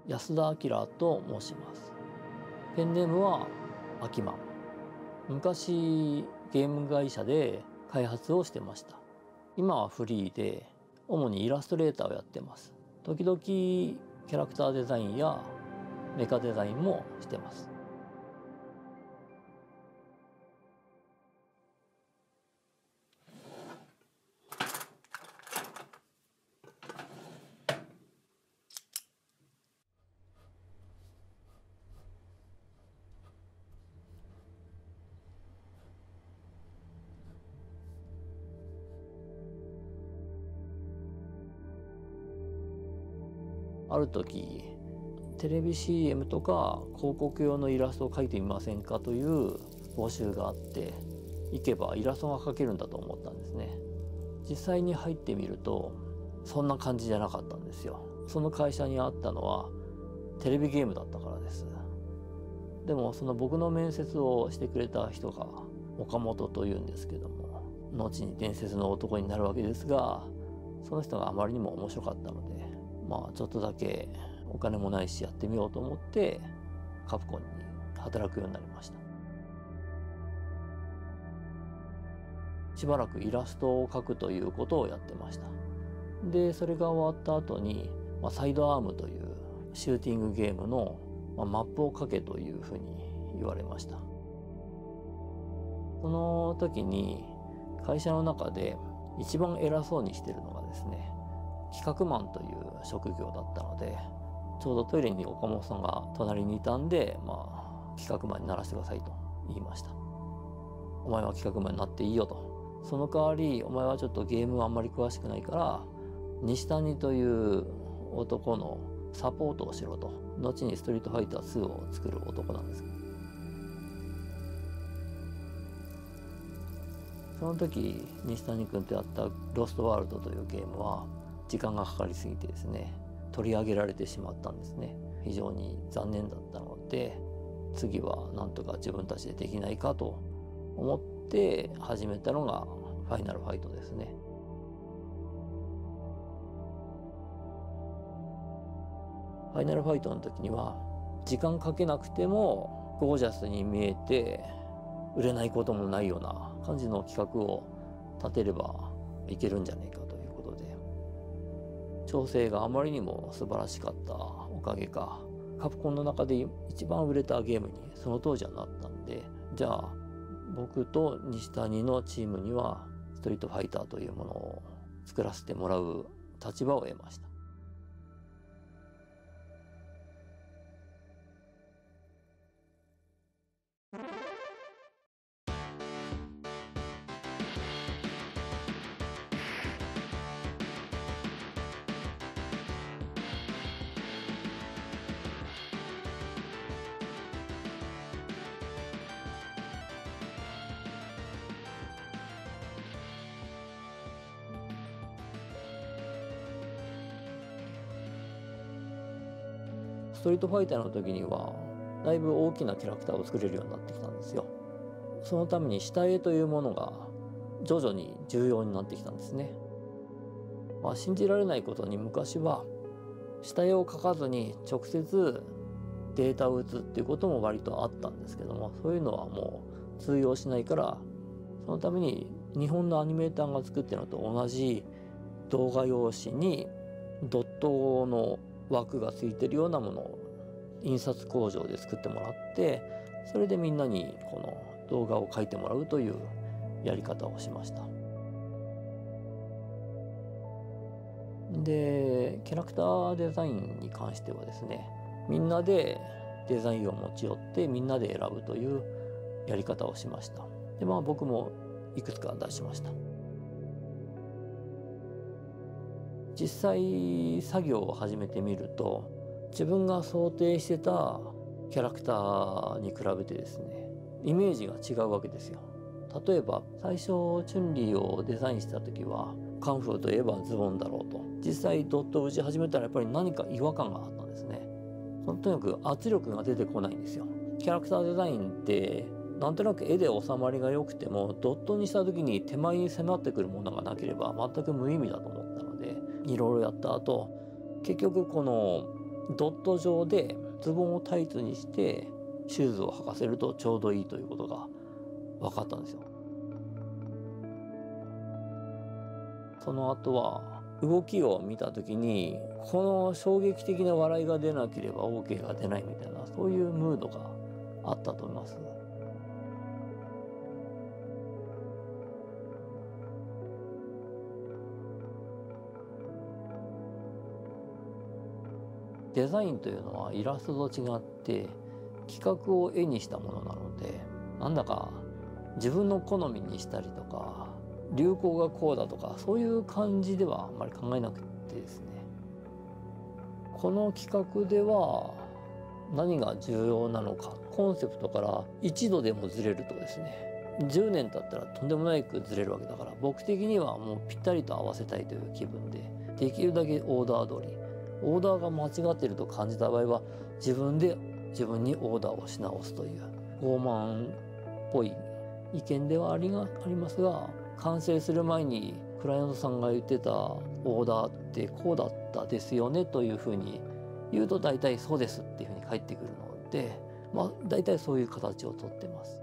安田明と申します。ペンネームはアキマン。昔ゲーム会社で開発をしてました。今はフリーで主にイラストレーターをやってます。時々キャラクターデザインやメカデザインもしてます。ある時テレビ CM とか広告用のイラストを描いてみませんかという募集があって、行けばイラストが描けるんだと思ったんですね。実際に入ってみるとそんな感じじゃなかったんですよ。その会社にあったのはテレビゲームだったからです。でもその僕の面接をしてくれた人が岡本というんですけども、後に伝説の男になるわけですが、その人があまりにも面白かったので、ちょっとだけお金もないしやってみようと思ってカプコンに働くようになりました。しばらくイラストを描くということをやってました。でそれが終わった後に、サイドアームというシューティングゲームの、マップを描けというふうに言われました。その時に会社の中で一番偉そうにしてるのがですね、企画マンという職業だったので、ちょうどトイレに岡本さんが隣にいたんで、企画マンにならせてくださいと言いました。お前は企画マンになっていいよと。その代わりお前はちょっとゲームはあんまり詳しくないから西谷という男のサポートをしろと。後にストリートファイター2を作る男なんです。その時西谷君とやったロストワールドというゲームは時間がかかりすぎてですね、取り上げられてしまったんですね。非常に残念だったので、次はなんとか自分たちでできないかと思って始めたのがファイナルファイトですね。ファイナルファイトの時には時間かけなくてもゴージャスに見えて売れないこともないような感じの企画を立てればいけるんじゃないかということで、調整があまりにも素晴らしかったおかげか、カプコンの中で一番売れたゲームにその当時はなったんで、じゃあ僕と西谷のチームにはストリートファイターというものを作らせてもらう立場を得ました。ストリートファイターの時にはだいぶ大きなキャラクターを作れるようになってきたんですよ。そのために下絵というものが徐々に重要になってきたんですね。信じられないことに昔は下絵を描かずに直接データを打つっていうことも割とあったんですけども、そういうのはもう通用しないから、そのために日本のアニメーターが作ってるのと同じ動画用紙にドットの枠がついてるようなものを印刷工場で作ってもらって、それでみんなにこの動画を描いてもらうというやり方をしました。でキャラクターデザインに関してはですね、みんなでデザインを持ち寄ってみんなで選ぶというやり方をしました。で僕もいくつか出しました。実際作業を始めてみると、自分が想定してたキャラクターに比べてですね、イメージが違うわけですよ。例えば最初チュンリーをデザインした時はカンフーといえばズボンだろうと、実際ドットを打ち始めたらやっぱり何か違和感があったんですね。とにかく圧力が出てこないんですよ。キャラクターデザインってなんとなく絵で収まりが良くてもドットにした時に手前に迫ってくるものがなければ全く無意味だと思ったので、いろいろやった後結局このドット状でズボンをタイツにしてシューズを履かせるとちょうどいいということが分かったんですよ。その後は動きを見た時にこの衝撃的な笑いが出なければ OK が出ないみたいな、そういうムードがあったと思います。デザインというのはイラストと違って企画を絵にしたものなので、なんだか自分の好みにしたりとか流行がこうだとかそういう感じではあんまり考えなくてですね、この企画では何が重要なのか、コンセプトから1度でもずれるとですね、10年経ったらとんでもないくずれるわけだから、僕的にはもうぴったりと合わせたいという気分で、できるだけオーダー通り、オーダーが間違っていると感じた場合は自分で自分にオーダーをし直すという傲慢っぽい意見ではありますが、完成する前にクライアントさんが言ってたオーダーってこうだったですよねというふうに言うと、大体そうですっていうふうに返ってくるので、大体そういう形をとってます。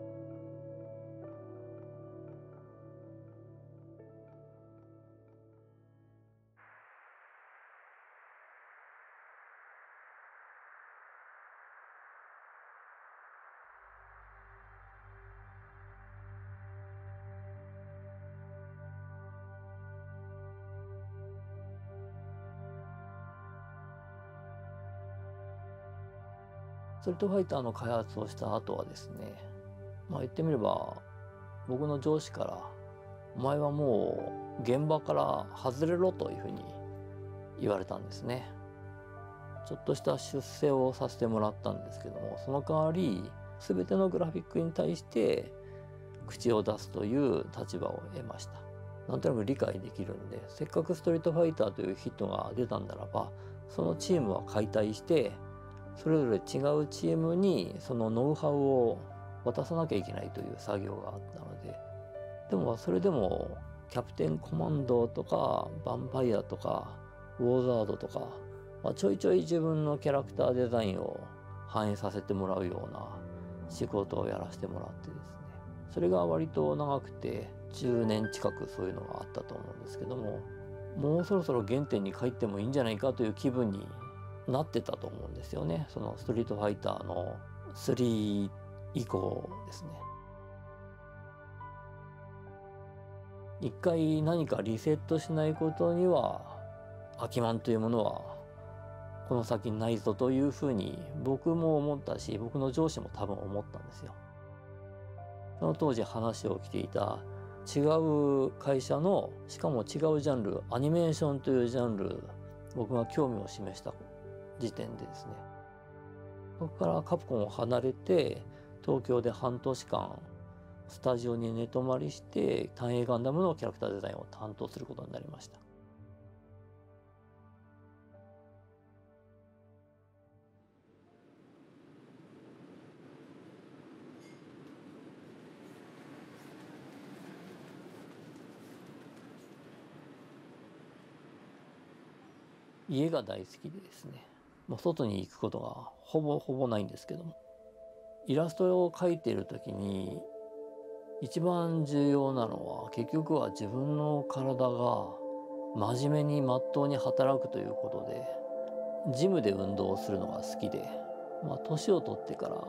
ストリートファイターの開発をした後はですね、言ってみれば僕の上司から「お前はもう現場から外れろ」というふうに言われたんですね。ちょっとした出世をさせてもらったんですけども、その代わり全てのグラフィックに対して口を出すという立場を得ました。なんとなく理解できるんで、せっかくストリートファイターというヒットが出たんならば、そのチームは解体してそれぞれ違うチームにそのノウハウを渡さなきゃいけないという作業があったので、でもそれでもキャプテンコマンドとかヴァンパイアとかウォーザードとか、ちょいちょい自分のキャラクターデザインを反映させてもらうような仕事をやらせてもらってですね、それが割と長くて10年近くそういうのがあったと思うんですけども、もうそろそろ原点に帰ってもいいんじゃないかという気分になってたと思うんですよね。そのストリートファイターの3以降ですね。一回何かリセットしないことには空きマンというものはこの先ないぞというふうに僕も思ったし、僕の上司も多分思ったんですよ。その当時話を聞いていた違う会社の、しかも違うジャンル、アニメーションというジャンル、僕が興味を示した時点でですね、そこからカプコンを離れて東京で半年間スタジオに寝泊まりして単影ガンダムのキャラクターデザインを担当することになりました。家が大好きでですね、もう外に行くことがほぼないんですけども、イラストを描いている時に一番重要なのは結局は自分の体が真面目にまっとうに働くということで、ジムで運動をするのが好きで、年を取ってから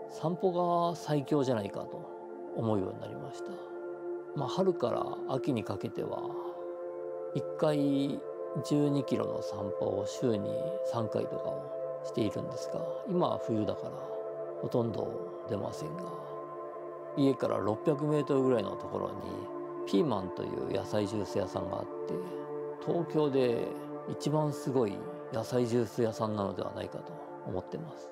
散歩が最強じゃないかと思うようになりました。春から秋にかけては1回12キロの散歩を週に3回とかをしているんですが、今は冬だからほとんど出ませんが、家から600メートルぐらいのところにピーマンという野菜ジュース屋さんがあって、東京で一番すごい野菜ジュース屋さんなのではないかと思ってます。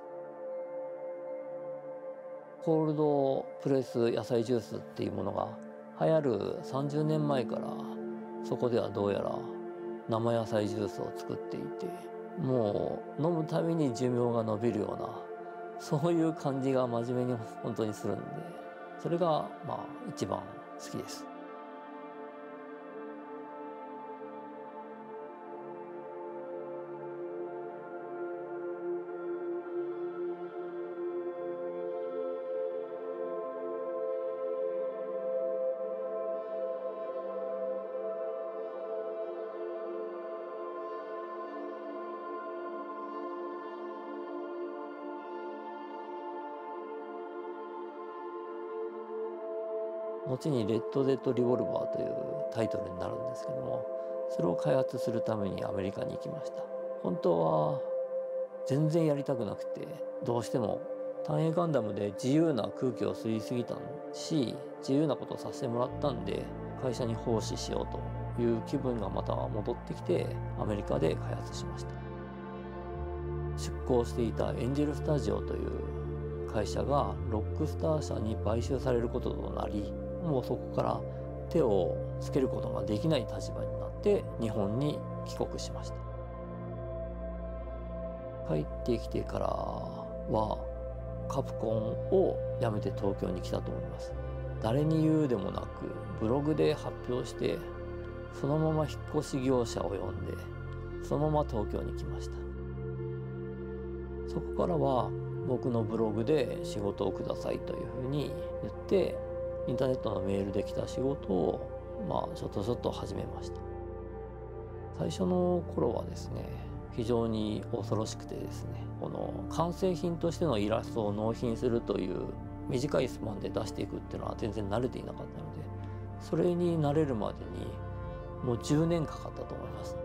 コールドプレス野菜ジュースっていうものが流行る30年前から、そこではどうやら生野菜ジュースを作っていて、もう飲むたびに寿命が延びるような、そういう感じが真面目に本当にするんで、それが一番好きです。後にレッド・デッド・リボルバーというタイトルになるんですけども、それを開発するためにアメリカに行きました。本当は全然やりたくなくて、どうしても単影ガンダムで自由な空気を吸いすぎたし、自由なことをさせてもらったんで、会社に奉仕しようという気分がまた戻ってきて、アメリカで開発しました。出向していたエンジェルスタジオという会社がロックスター社に買収されることとなり、もうそこから手をつけることができない立場になって日本に帰国しました。帰ってきてからはカプコンを辞めて東京に来たと思います。誰に言うでもなくブログで発表して、そのまま引っ越し業者を呼んで、そのまま東京に来ました。そこからは僕のブログで仕事をくださいというふうに言って、インターネットのメールで来た仕事をちょっと始めました。最初の頃はですね、非常に恐ろしくてですね、この完成品としてのイラストを納品するという短いスパンで出していくっていうのは全然慣れていなかったので、それに慣れるまでにもう10年かかったと思います。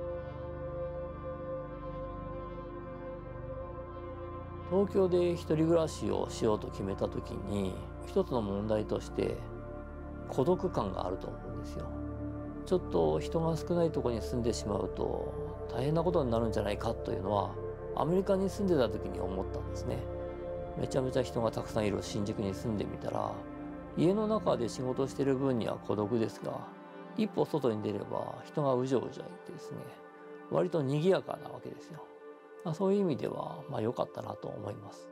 東京で一人暮らしをしようと決めた時に、一つの問題として孤独感があると思うんですよ。ちょっと人が少ないところに住んでしまうと大変なことになるんじゃないかというのは、アメリカに住んでた時に思ったんですね。めちゃめちゃ人がたくさんいる新宿に住んでみたら、家の中で仕事してる分には孤独ですが、一歩外に出れば人がうじょうじょいてですね、割と賑やかなわけですよ。そういう意味では良かったなと思います。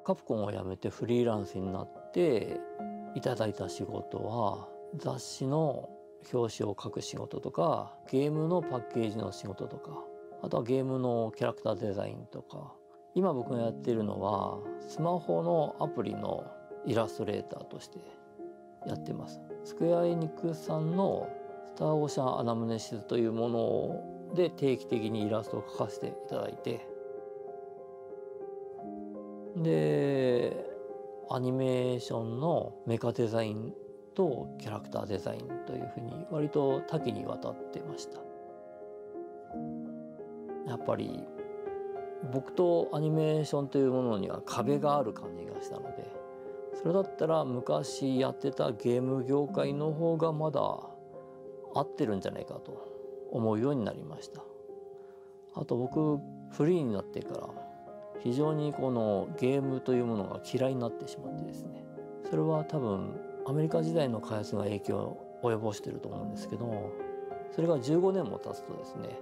カプコンを辞めてフリーランスになっていただいた仕事は、雑誌の表紙を書く仕事とか、ゲームのパッケージの仕事とか、あとはゲームのキャラクターデザインとか、今僕がやっているのはスマホのアプリのイラストレーターとしてやってます。スクエアエニックスさんのスターオーシャンアナムネシスというもので定期的にイラストを描かせていただいて、でアニメーションのメカデザインとキャラクターデザインというふうに割と多岐にわたってました。やっぱり僕とアニメーションというものには壁がある感じがしたので、それだったら昔やってたゲーム業界の方がまだ合ってるんじゃないかと思うようになりました。あと僕フリーになってから非常にこのゲームというものが嫌いになってしまってですね、それは多分アメリカ時代の開発が影響を及ぼしていると思うんですけど、それが15年も経つとですね、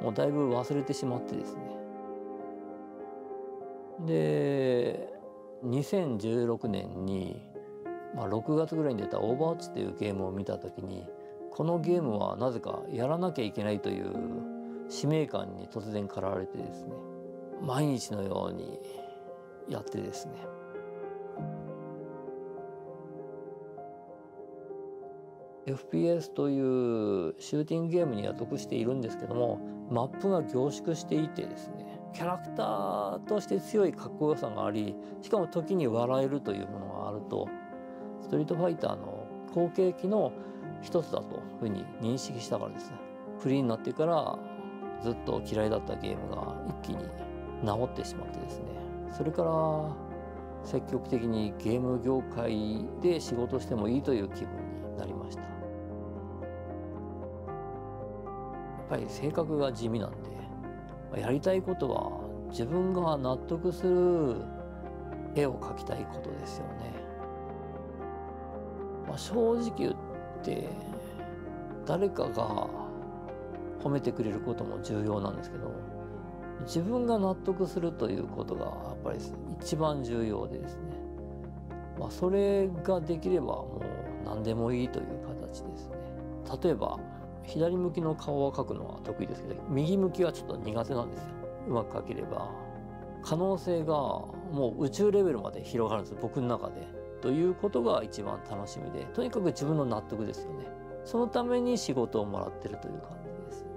もうだいぶ忘れてしまってですね、で2016年に、6月ぐらいに出たオーバーウォッチというゲームを見た時に、このゲームはなぜかやらなきゃいけないという使命感に突然駆られてですね、毎日のようにやってですね、FPS というシューティングゲームには属しているんですけども、マップが凝縮していてですね、キャラクターとして強いかっこよさがあり、しかも時に笑えるというものがあると、ストリートファイターの後継機の一つだというふうに認識したからですね。フリーになってからずっと嫌いだったゲームが一気に治ってしまってですね、それから積極的にゲーム業界で仕事してもいいという気分になりました。やっぱり性格が地味なんで、やりたいことは自分が納得する絵を描きたいことですよね。正直言って誰かが褒めてくれることも重要なんですけど、自分が納得するということがやっぱり一番重要でですね、それができればもう何でもいいという形ですね。例えば左向きの顔を描くのは得意ですけど、右向きはちょっと苦手なんですよ。うまく描ければ可能性がもう宇宙レベルまで広がるんです、僕の中で。ということが一番楽しみで、とにかく自分の納得ですよね。そのために仕事をもらってるという感じですね。